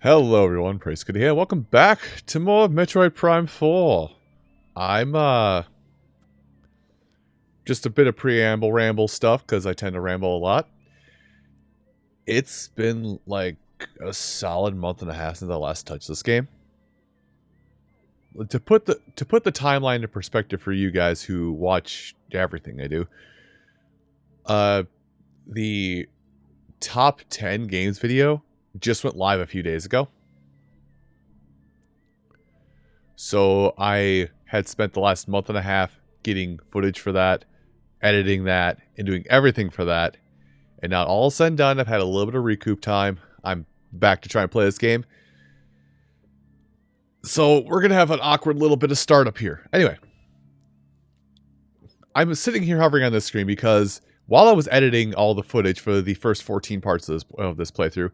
Hello everyone, Praise Good here. Welcome back to more Metroid Prime 4. I'm just a bit of preamble ramble stuff because I tend to ramble a lot. It's been like a solid month and a half since I last touched this game. To put the timeline into perspective for you guys who watch everything I do, the top 10 games video just went live a few days ago. So I had spent the last month and a half getting footage for that, editing that, and doing everything for that. And now all said and done, I've had a little bit of recoup time. I'm back to try and play this game. So we're going to have an awkward little bit of startup here. Anyway, I'm sitting here hovering on this screen because while I was editing all the footage for the first 14 parts of this playthrough,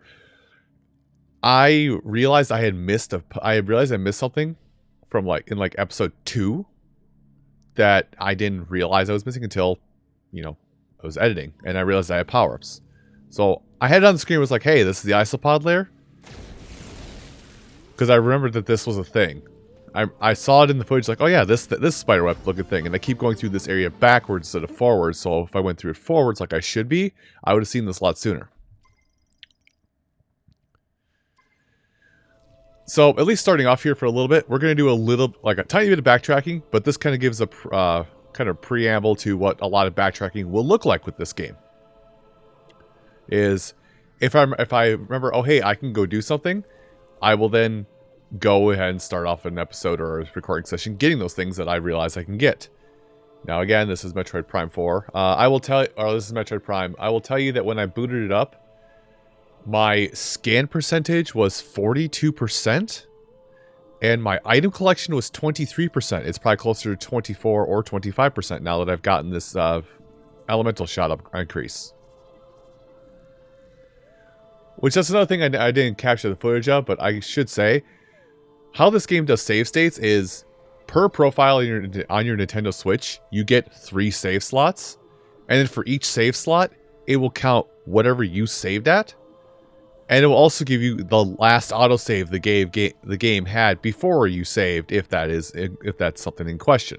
I realized I missed something from in episode 2 that I didn't realize I was missing until, I was editing and I realized I had power-ups. So I had it on the screen and was like, hey, this is the isopod layer. Because I remembered that this was a thing. I saw it in the footage like, oh yeah, this spiderweb looking thing. And I keep going through this area backwards instead of forwards. So if I went through it forwards like I should be, I would have seen this a lot sooner. So, at least starting off here for a little bit, we're going to do a tiny bit of backtracking, but this kind of gives a kind of preamble to what a lot of backtracking will look like with this game. Is, if I remember, oh hey, I can go do something, I will then go ahead and start off an episode or a recording session getting those things that I realize I can get. Now again, this is Metroid Prime 4. This is Metroid Prime. I will tell you that when I booted it up, my scan percentage was 42%, and my item collection was 23%. It's probably closer to 24 or 25% now that I've gotten this elemental shot increase. Which that's another thing I didn't capture the footage of, but I should say, how this game does save states is, per profile on your Nintendo Switch, you get 3 save slots, and then for each save slot, it will count whatever you saved at. And it will also give you the last autosave the game had before you saved, if that's something in question.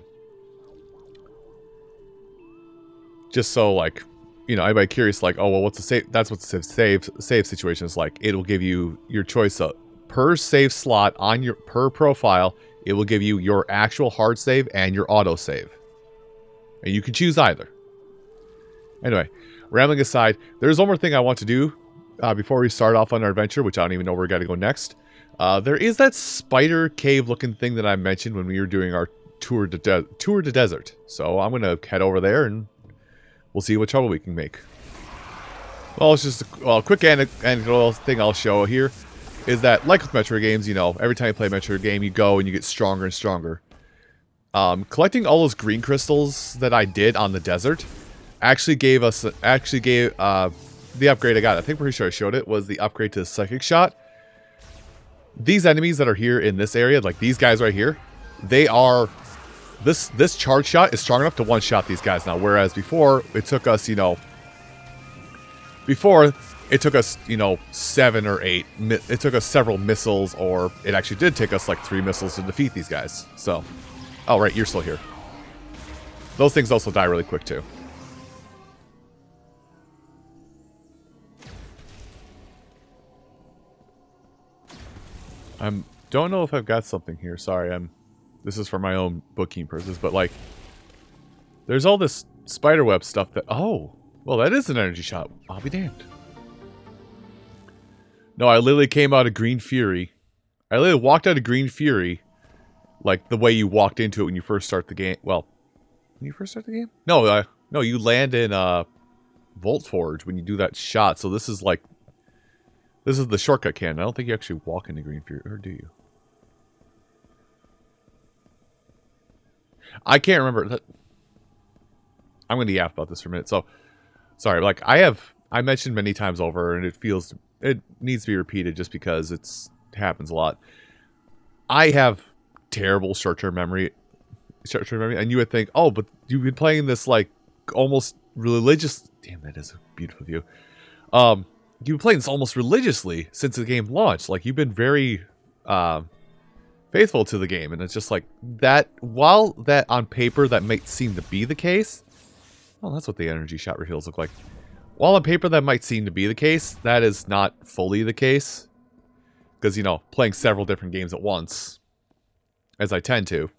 Just so, anybody curious, oh, well, what's the save? That's what the save situation is like. It'll give you your choice of per save slot on your per profile. It will give you your actual hard save and your autosave, and you can choose either. Anyway, rambling aside, there's one more thing I want to do. Before we start off on our adventure, which I don't even know where we got to go next, there is that spider cave looking thing that I mentioned when we were doing our tour to desert. So I'm going to head over there and we'll see what trouble we can make. Well, it's just a quick anecdotal thing I'll show here is that, like with Metroid games, every time you play a Metroid game, you go and you get stronger and stronger. Collecting all those green crystals that I did on the desert actually gave the upgrade I got, I think pretty sure I showed it, was the upgrade to the Psychic Shot. These enemies that are here in this area, like these guys right here, they are... This charge shot is strong enough to one-shot these guys now, whereas before, it took us, 7 or 8. It took us several missiles, or it actually did take us, 3 missiles to defeat these guys. So... Oh, right, you're still here. Those things also die really quick, too. Don't know if I've got something here. Sorry, this is for my own bookkeeping purposes, but there's all this spiderweb stuff that... Oh, well, that is an energy shot. I'll be damned. No, I literally came out of Green Fury. I literally walked out of Green Fury, like the way you walked into it when you first start the game. Well, when you first start the game? No, no, you land in Volt Forge when you do that shot. So this is this is the shortcut cannon. I don't think you actually walk into Green Fury, or do you? I can't remember. I'm going to yap about this for a minute. So, sorry. I mentioned many times over, and it needs to be repeated just because it happens a lot. I have terrible short-term memory, and you would think, oh, but you've been playing this almost religious. Damn, that is a beautiful view. you've been playing this almost religiously since the game launched. Like, you've been very faithful to the game, and it's just like that. While that on paper that might seem to be the case, well, that's what the energy shot reveals look like. While on paper that might seem to be the case, that is not fully the case, because you know, playing several different games at once, as I tend to.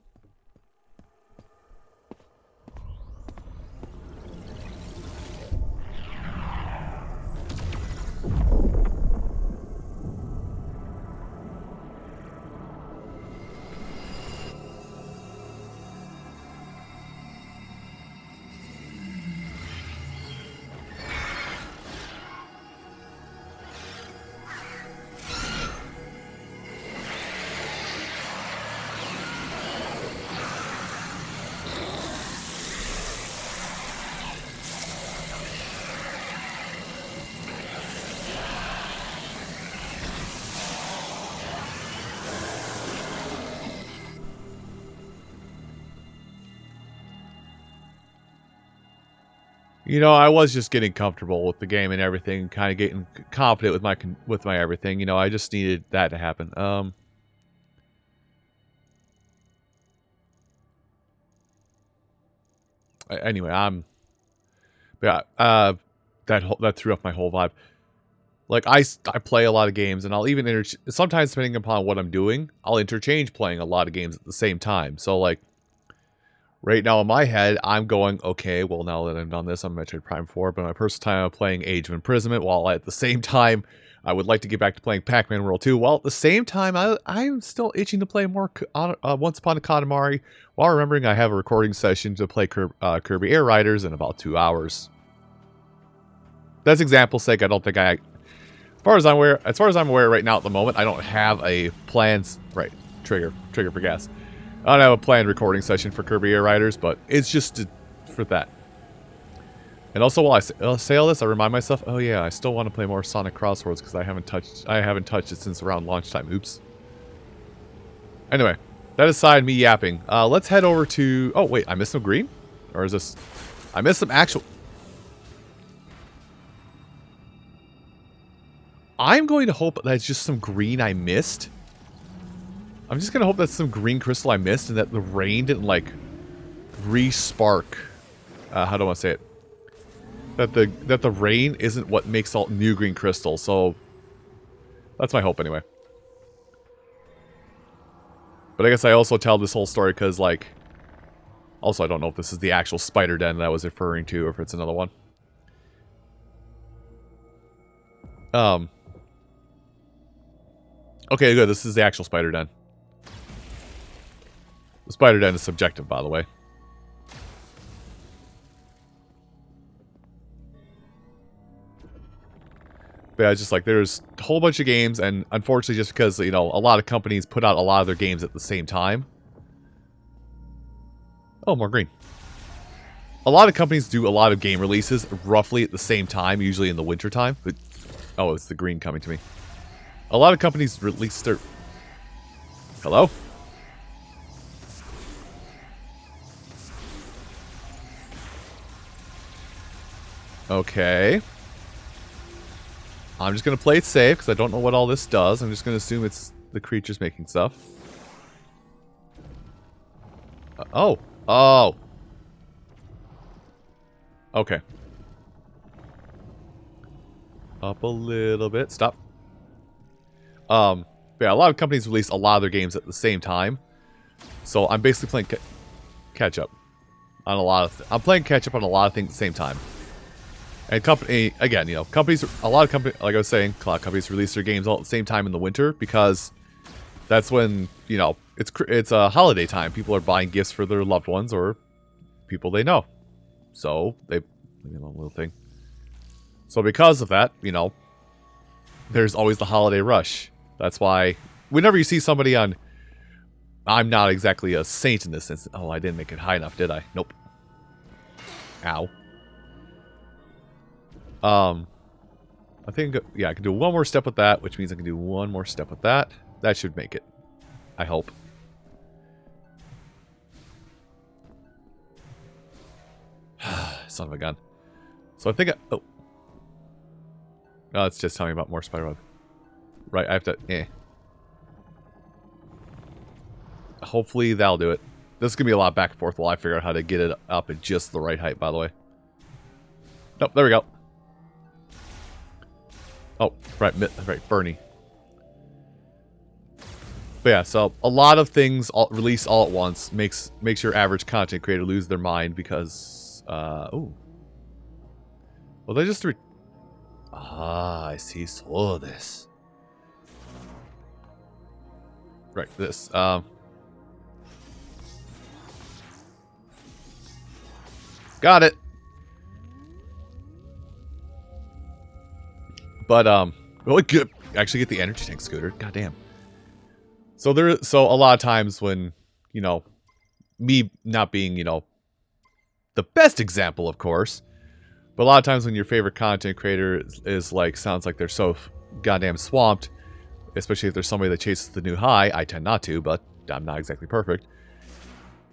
You know, I was just getting comfortable with the game and everything, kind of getting confident with my everything. You know, I just needed that to happen. Anyway, that threw off my whole vibe. Like, I play a lot of games, and I'll even sometimes, depending upon what I'm doing, I'll interchange playing a lot of games at the same time. So, like, right now in my head, I'm going, okay, well, now that I've done this, I'm Metroid Prime 4, but my first time I'm playing Age of Imprisonment, while at the same time, I would like to get back to playing Pac-Man World 2, while at the same time, I'm still itching to play more Once Upon a Katamari, while remembering I have a recording session to play Kirby Air Riders in about 2 hours. That's example's sake. I don't think as far as I'm aware right now at the moment, I don't have a planned, right, trigger for gas. I don't have a planned recording session for Kirby Air Riders, but it's just for that. And also, while I say all this, I remind myself, oh yeah, I still want to play more Sonic Crossroads because I haven't touched it since around launch time. Oops. Anyway, that aside, me yapping. Let's head over to. Oh wait, I missed some green, or is this? I missed some actual. I'm going to hope that's just some green I missed. I'm just going to hope that's some green crystal I missed and that the rain didn't, like, re-spark. How do I want to say it? That the rain isn't what makes all new green crystal, so that's my hope anyway. But I guess I also tell this whole story because, like, also I don't know if this is the actual spider den that I was referring to or if it's another one. Okay, good. This is the actual spider den. The spider den is subjective, by the way. But yeah, it's just like there's a whole bunch of games, and unfortunately, just because, you know, a lot of companies put out a lot of their games at the same time. Oh, more green. A lot of companies do a lot of game releases roughly at the same time, usually in the winter time. But, oh, it's the green coming to me. A lot of companies release their... Hello? Okay. I'm just going to play it safe, because I don't know what all this does. I'm just going to assume it's the creatures making stuff. Oh. Oh. Okay. Up a little bit. Stop. Yeah, a lot of companies release a lot of their games at the same time. So I'm basically playing catch up on a lot of I'm playing catch up on a lot of things at the same time. And again, you know, a lot of companies, like I was saying, a lot of companies release their games all at the same time in the winter because that's when, you know, it's a holiday time. People are buying gifts for their loved ones or people they know. So leave me alone, little thing. So because of that, you know, there's always the holiday rush. That's why whenever you see somebody on... I'm not exactly a saint in this instance. Oh, I didn't make it high enough, did I? Nope. Ow. I think, yeah, I can do one more step with that, which means I can do one more step with that. That should make it. I hope. Son of a gun. So I think oh. No, it's just telling me about more spiderweb. Right, I have to... Hopefully that'll do it. This is going to be a lot back and forth while I figure out how to get it up at just the right height, by the way. Nope, there we go. Oh, right, Bernie. But yeah, so a lot of things release all at once makes your average content creator lose their mind because... oh. Well, they just... I see. So this. Right, this. Got it. But well, good. Actually, get the energy tank scooter. Goddamn. So a lot of times when, you know, me not being, you know, the best example, of course, but a lot of times when your favorite content creator is like, sounds like they're so goddamn swamped, especially if there's somebody that chases the new high. I tend not to, but I'm not exactly perfect.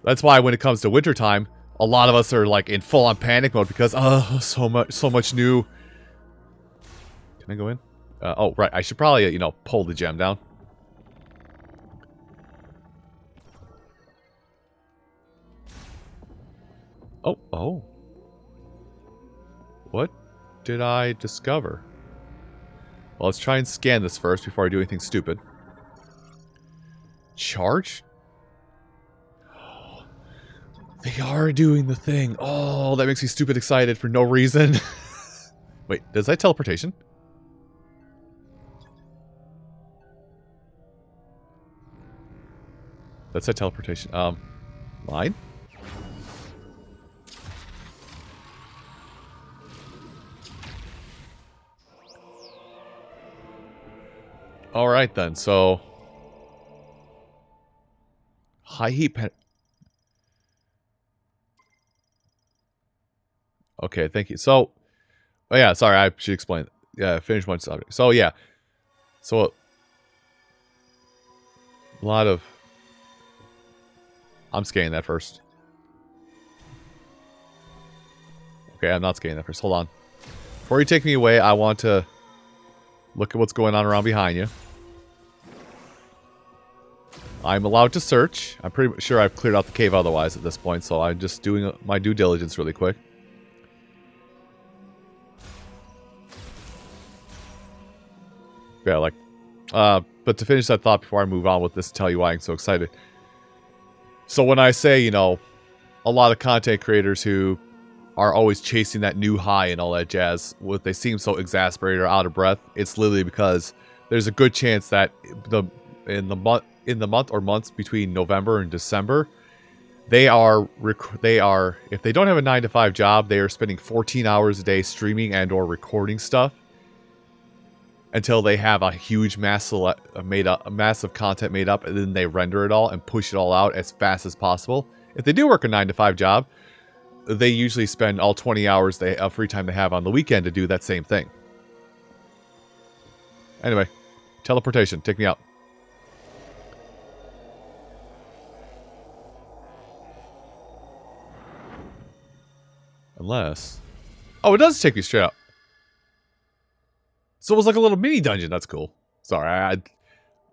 That's why when it comes to wintertime, a lot of us are like in full-on panic mode because, so much new. Can I go in? Oh, right. I should probably, you know, pull the gem down. Oh. What did I discover? Well, let's try and scan this first before I do anything stupid. Charge? They are doing the thing. Oh, that makes me stupid excited for no reason. Wait, does that teleportation? That's a teleportation. Line? Alright then, so... High heat pen... Okay, thank you. So... Oh yeah, sorry, I should explain. Yeah, finish one subject. So yeah. So... A lot of... I'm scanning that first. Okay, I'm not scanning that first. Hold on. Before you take me away, I want to... Look at what's going on around behind you. I'm allowed to search. I'm pretty sure I've cleared out the cave otherwise at this point, so I'm just doing my due diligence really quick. Yeah, like... but to finish that thought before I move on with this and tell you why I'm so excited. So when I say, you know, a lot of content creators who are always chasing that new high and all that jazz, they seem so exasperated or out of breath, it's literally because there's a good chance that in the month or months between November and December, they are if they don't have a 9-to-5 job, they are spending 14 hours a day streaming and or recording stuff until they have a huge massive content made up, and then they render it all and push it all out as fast as possible. If they do work a 9-to-5 job, they usually spend all 20 hours of free time they have on the weekend to do that same thing. Anyway, teleportation, take me out. Unless... Oh, it does take me straight up. So it was like a little mini dungeon. That's cool. Sorry,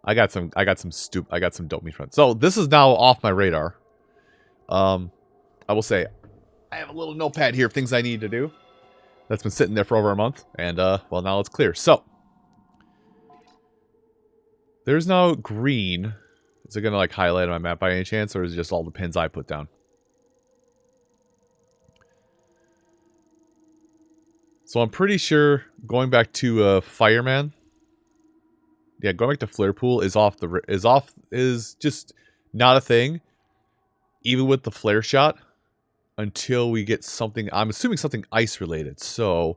I got some dopamine friends. So this is now off my radar. I will say, I have a little notepad here of things I need to do. That's been sitting there for over a month, and well, now it's clear. So there's now green. Is it gonna like highlight on my map by any chance, or is it just all the pins I put down? So I'm pretty sure going back to Fireman. Yeah, going back to Flare Pool is just not a thing. Even with the flare shot, until we get something. I'm assuming something ice related. So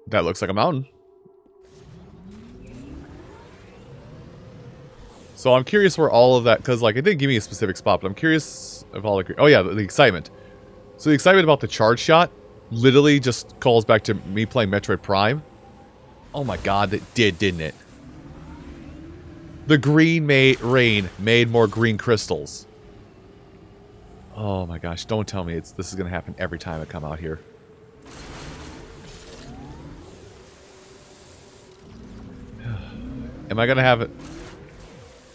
that looks like a mountain. So I'm curious where all of that, because like it didn't give me a specific spot, but I'm curious if all the... Oh yeah, the excitement. So the excitement about the charge shot literally just calls back to me playing Metroid Prime. Oh my god, it did, didn't it? The green rain made more green crystals. Oh my gosh, don't tell me this is going to happen every time I come out here. Am I going to have it?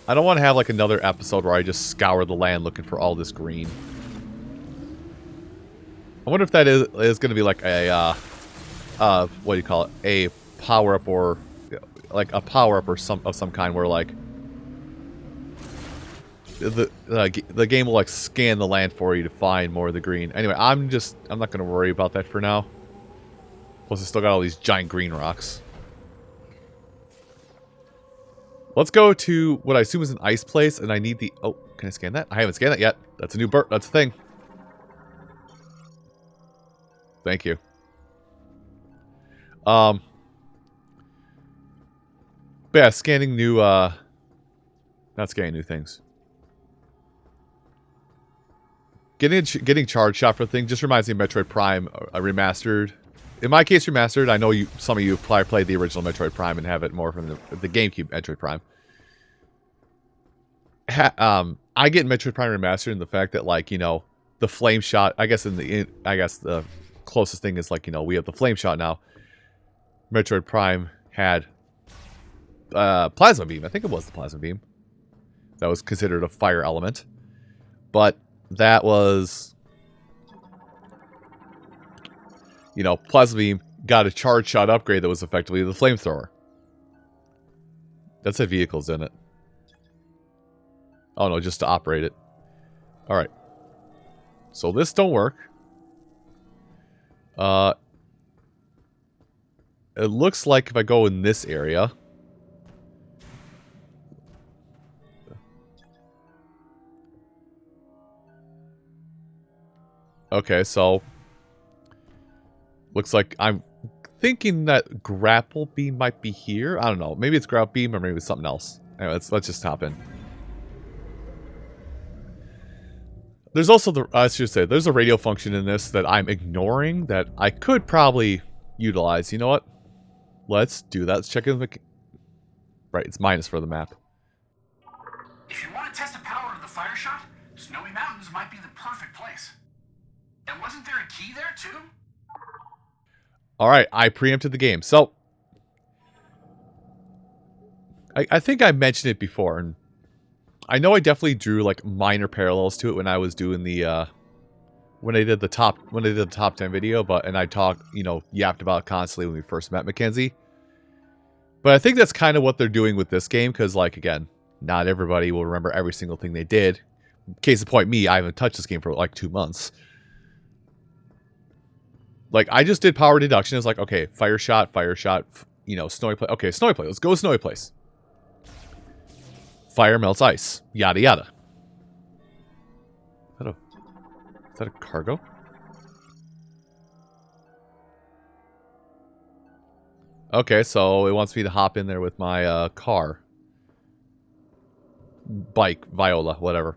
I don't want to have like another episode where I just scour the land looking for all this green. I wonder if that is going to be like a, what do you call it? A power-up or, like a power-up or some kind where like, the game will like scan the land for you to find more of the green. Anyway, I'm not going to worry about that for now. Plus I still got all these giant green rocks. Let's go to what I assume is an ice place, and I need the... Oh, can I scan that? I haven't scanned that yet. That's a new bird. That's a thing. Thank you. But yeah, scanning new, not scanning new things. Getting charge shot for the thing just reminds me of Metroid Prime remastered. In my case, remastered. I know some of you probably played the original Metroid Prime and have it more from the GameCube Metroid Prime. I get Metroid Prime remastered in the fact that, like, you know, the flame shot. I guess the closest thing is like, you know, we have the flame shot now. Metroid Prime had plasma beam. I think it was the plasma beam. That was considered a fire element, but that was, you know, plasma beam got a charge shot upgrade that was effectively the flamethrower. That's a vehicles in it. Oh no, just to operate it. All right. So this don't work. It looks like if I go in this area. Okay, so looks like I'm thinking that grapple beam might be here. I don't know. Maybe it's grapple beam or maybe it's something else. Anyway, let's just hop in. There's also I should say, there's a radio function in this that I'm ignoring that I could probably utilize. You know what? Let's do that. Let's check in the... Right, it's minus for the map. If you want to test the power of the fire shot, Snowy Mountains might be the perfect place. And wasn't there a key there, too? Alright, I preempted the game. So, I think I mentioned it before, and I know I definitely drew like minor parallels to it when I was doing the when I did the top 10 video, and I talked, you know, yapped about it constantly when we first met Mackenzie. But I think that's kind of what they're doing with this game, because, like, again, not everybody will remember every single thing they did. Case in point, me, I haven't touched this game for like 2 months. Like, I just did power deduction. It's like, okay, fire shot, you know, snowy place. Okay, snowy place. Let's go with snowy place. Fire melts ice. Yada yada. Is that a cargo? Okay, so it wants me to hop in there with my car. Bike, Viola, whatever.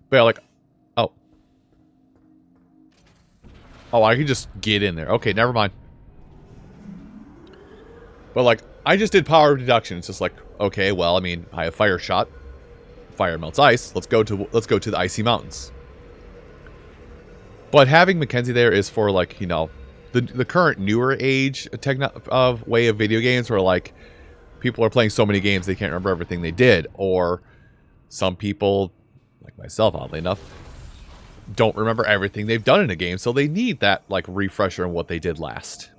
But yeah, like... Oh. Oh, I can just get in there. Okay, never mind. But like, I just did power deduction. It's just like, okay, well, I mean, I have fire shot. Fire melts ice. Let's go to the icy mountains. But having Mackenzie there is for, like, you know, the current newer age of way of video games where, like, people are playing so many games they can't remember everything they did, or some people, like myself, oddly enough, don't remember everything they've done in a game, so they need that, like, refresher on what they did last.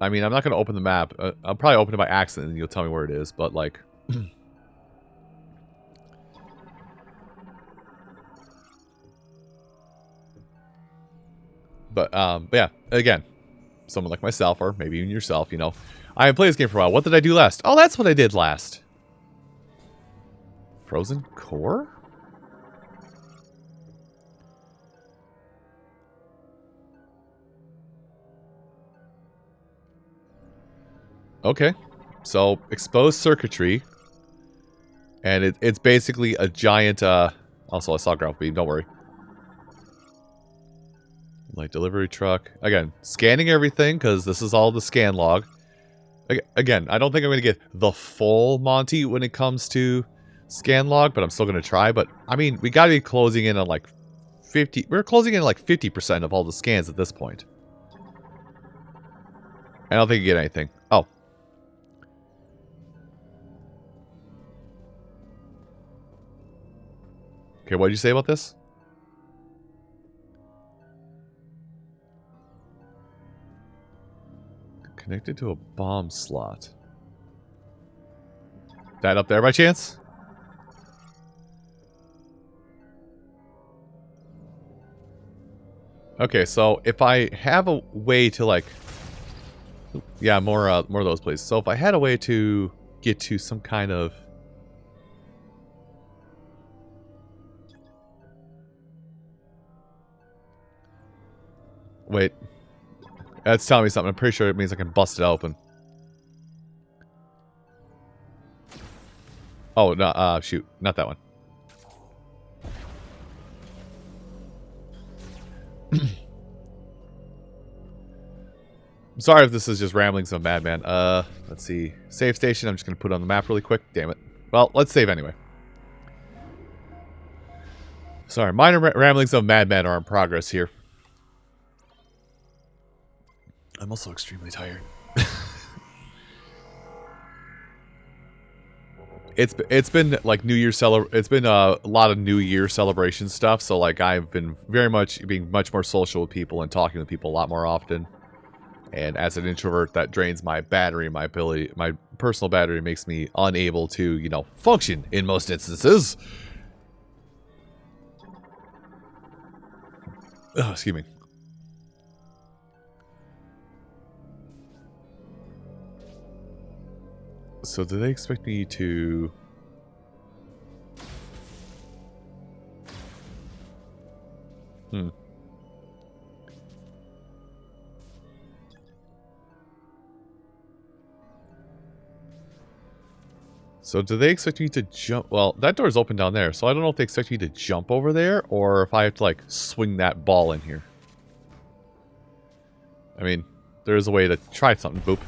I mean, I'm not going to open the map. I'll probably open it by accident and you'll tell me where it is, but, like... But yeah, again, someone like myself, or maybe even yourself, you know, I haven't played this game for a while. What did I do last? Oh, that's what I did last. Frozen core? Okay, so exposed circuitry, and it's basically a giant, also I saw grapple beam, don't worry. Like delivery truck. Again, scanning everything, because this is all the scan log. Again, I don't think I'm going to get the full Monty when it comes to scan log, but I'm still going to try. But, I mean, we got to be closing in on, like, 50. We're closing in like 50% of all the scans at this point. I don't think you get anything. Oh. Okay, what did you say about this? Connected to a bomb slot. That up there by chance? Okay, so if I have a way to like... Yeah, more of those, please. So if I had a way to get to some kind of... Wait. That's telling me something. I'm pretty sure it means I can bust it open. Oh, no, shoot. Not that one. I'm sorry if this is just ramblings of madman. Let's see. Save station. I'm just going to put it on the map really quick. Damn it. Well, let's save anyway. Sorry, minor ramblings of madman are in progress here. I'm also extremely tired. It's been like New Year's it's been a lot of New Year celebration stuff, so like I've been very much being much more social with people and talking with people a lot more often. And as an introvert, that drains my battery, my ability, my personal battery makes me unable to, you know, function in most instances. Oh, excuse me. So do they expect me to... So do they expect me to jump... Well, that door's open down there, so I don't know if they expect me to jump over there, or if I have to, like, swing that ball in here. I mean, there is a way to try something. Boop.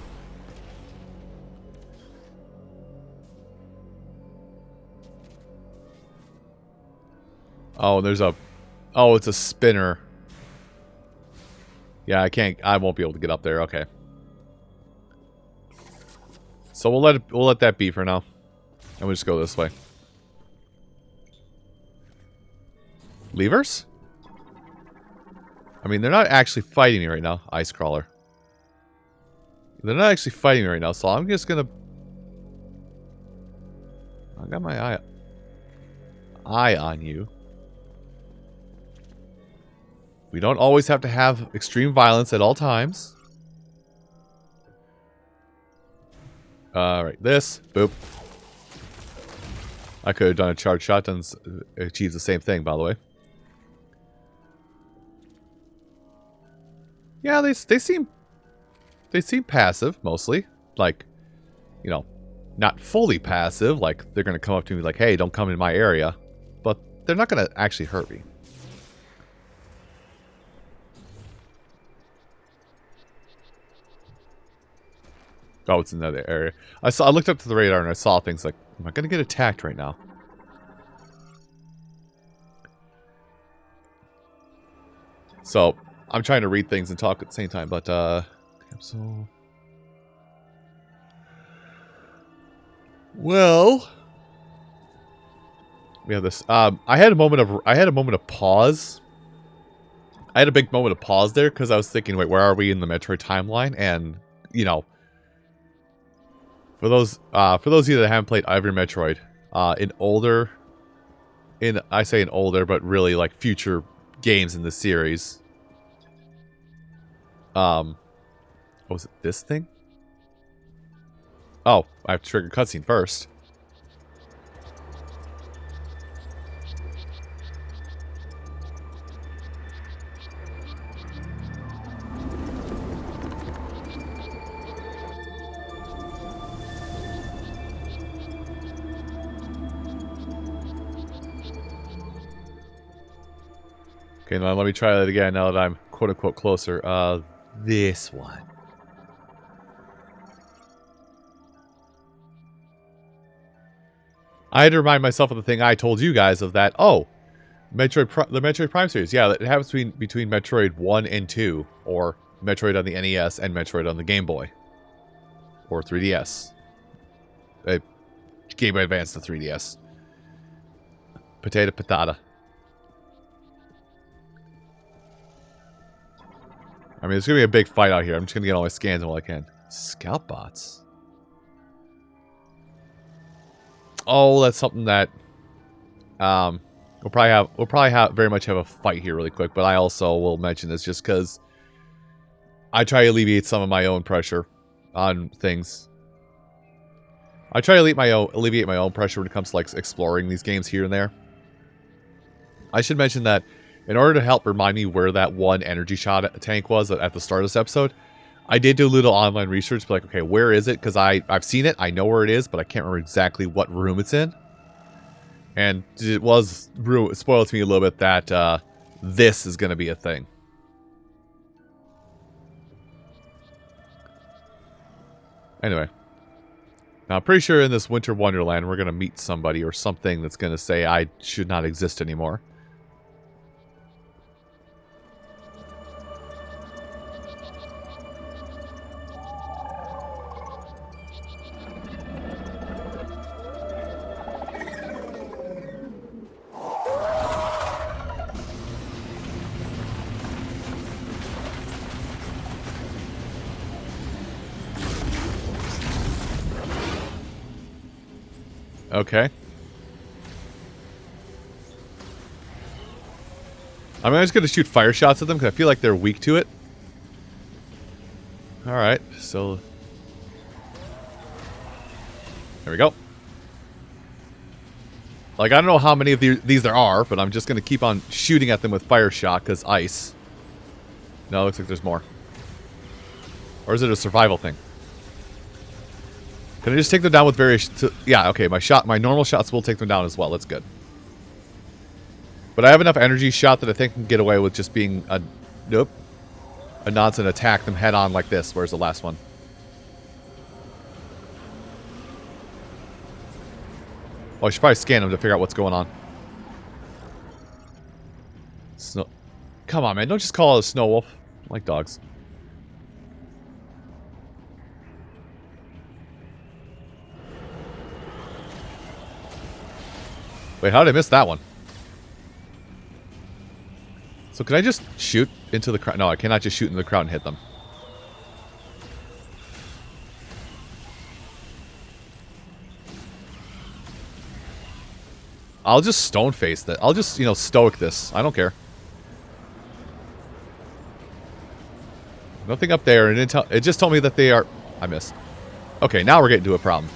Oh, there's a... Oh, it's a spinner. Yeah, I won't be able to get up there. Okay. So we'll let that be for now. And we'll just go this way. Levers? I mean, they're not actually fighting me right now. Ice crawler. They're not actually fighting me right now, so I'm just gonna... I got my eye on you. We don't always have to have extreme violence at all times. Alright, this. Boop. I could have done a charge shot and achieved the same thing, by the way. Yeah, they seem passive, mostly. Like, you know, not fully passive. Like, they're going to come up to me like, hey, don't come in my area. But they're not going to actually hurt me. Oh, it's another area. I looked up to the radar and I saw things like, am I going to get attacked right now? So, I'm trying to read things and talk at the same time, but, capsule. Well, we have this. I had a moment of pause. I had a big moment of pause there because I was thinking, wait, where are we in the Metroid timeline? And, you know, for those of you that haven't played every Metroid, I say an older, but really like future games in the series. What was it? This thing? Oh, I have to trigger cutscene first. Okay, now let me try that again now that I'm quote-unquote closer. This one. I had to remind myself of the thing I told you guys of that. Oh, The Metroid Prime series. Yeah, it happens between Metroid 1 and 2, or Metroid on the NES and Metroid on the Game Boy. Or 3DS. Game Boy Advance to 3DS. Potato patata. I mean, it's going to be a big fight out here. I'm just going to get all my scans while I can. Scout bots. Oh, that's something that we'll probably have very much have a fight here really quick, but I also will mention this just because I try to alleviate some of my own pressure on things. I try to alleviate my own pressure when it comes to like exploring these games here and there. I should mention that in order to help remind me where that one energy shot tank was at the start of this episode, I did do a little online research, like, okay, where is it? Because I've seen it, I know where it is, but I can't remember exactly what room it's in. And it was spoiled to me a little bit that this is going to be a thing. Anyway. Now, I'm pretty sure in this Winter Wonderland, we're going to meet somebody or something that's going to say I should not exist anymore. Okay. I'm just going to shoot fire shots at them because I feel like they're weak to it. Alright, so... there we go. Like, I don't know how many of these there are, but I'm just going to keep on shooting at them with fire shot because ice. No, it looks like there's more. Or is it a survival thing? Can I just take them down with various... yeah, okay, my normal shots will take them down as well. That's good. But I have enough energy shot that I think I can get away with just being a... nope. A nonce and attack them head on like this. Where's the last one? Oh, I should probably scan them to figure out what's going on. Snow... come on, man. Don't just call it a snow wolf. I like dogs. Wait, how did I miss that one? So can I just shoot into the crowd? No, I cannot just shoot into the crowd and hit them. I'll just stone face that. I'll just, stoic this. I don't care. Nothing up there. And it just told me that they are... I missed. Okay, now we're getting to a problem.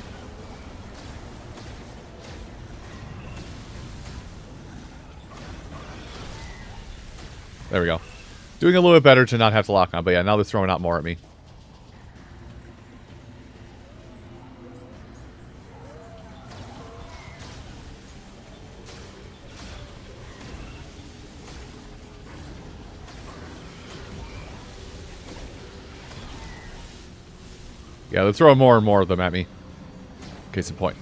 There we go. Doing a little bit better to not have to lock on, but yeah, now they're throwing out more at me. Yeah, they're throwing more and more of them at me. Case in point.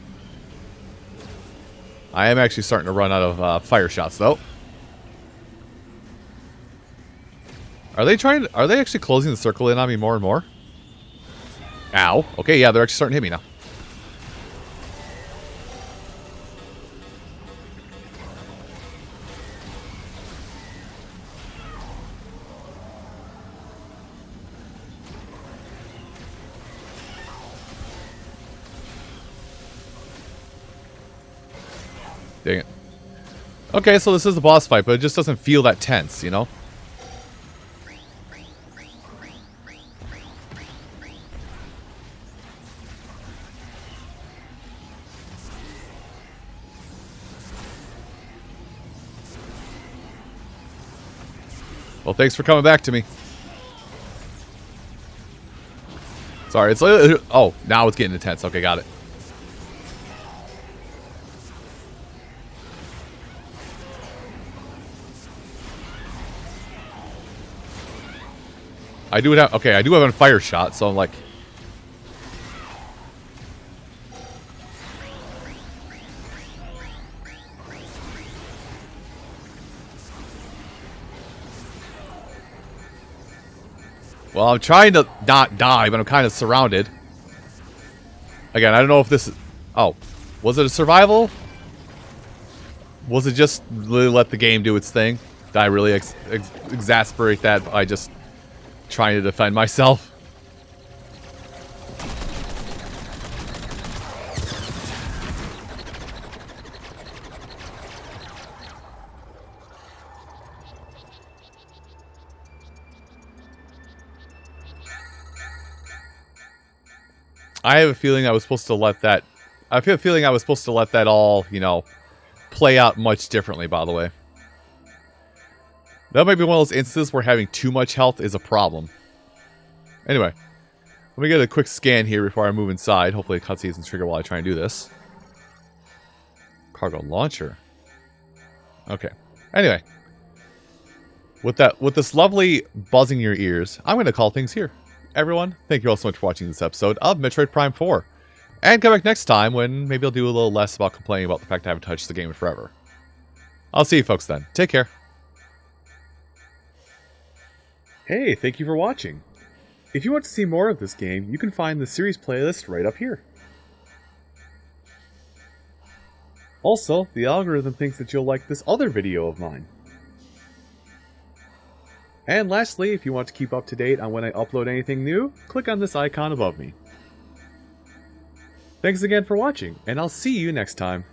I am actually starting to run out of fire shots, though. Are they actually closing the circle in on me more and more? Ow. Okay, yeah, they're actually starting to hit me now. Dang it. Okay, so this is the boss fight, but it just doesn't feel that tense, you know? Well, thanks for coming back to me. Sorry, it's... oh, now it's getting intense. Okay, got it. I do have... okay, I do have a fire shot, so I'm like... Well, I'm trying to not die, but I'm kind of surrounded. Again, I don't know if this is... Oh. Was it a survival? Was it just really let the game do its thing? Did I really exasperate that by just trying to defend myself? I have a feeling I was supposed to let that... I have a feeling I was supposed to let that all, you know, play out much differently, by the way. That might be one of those instances where having too much health is a problem. Anyway, let me get a quick scan here before I move inside. Hopefully a cutscene isn't triggered while I try and do this. Cargo launcher. Okay. Anyway. With this lovely buzzing in your ears, I'm going to call things here. Everyone, thank you all so much for watching this episode of Metroid Prime 4. And come back next time when maybe I'll do a little less about complaining about the fact I haven't touched the game in forever. I'll see you folks then. Take care. Hey, thank you for watching. If you want to see more of this game, you can find the series playlist right up here. Also, the algorithm thinks that you'll like this other video of mine. And lastly, if you want to keep up to date on when I upload anything new, click on this icon above me. Thanks again for watching, and I'll see you next time.